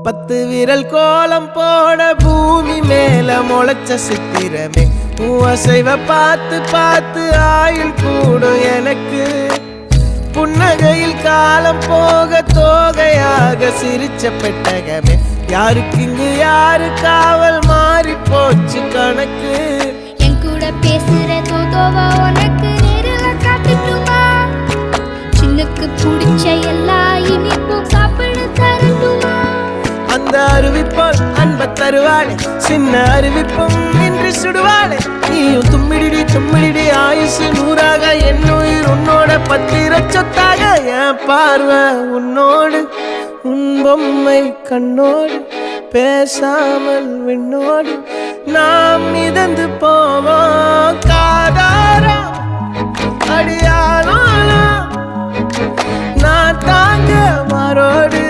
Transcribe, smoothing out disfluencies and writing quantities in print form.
10 விரல் கோலம் போட பூமி மேல முளைச்ச சித்திரமே அசைவ பார்த்து பார்த்து ஆயுள் கூடும் எனக்கு புன்னகையில் காலம் போக தோகையாக சிரிச்ச பெட்டகமே யாருக்கு இங்கு யாரு காவல் மாறி போச்சு கணக்கு என் கூட பேசுற தோதோவா உனக்கு நேரில் காட்டுட்டுமா சின்னுக்கு பிடிச்ச எல்லா இனிப்பும் சாப்பிட தரட்டுமா அந்த அறிவிப்பால் அன்ப தருவாளே சின்ன அறிவிப்பும் இன்று சுடுவாளே நீயும் தும்மிடி தும்மிடி ஆயுசு 100ஆக என் உயிர் உன்னோட 10 சொத்தாக என் பார்வை உன்னோடு உன் பொம்மை கண்ணோடு பேசாமல் விண்ணோடு நாம் மிதந்து போவோம் காதாரா அடியாளோ நான் தாங்க மாறோடு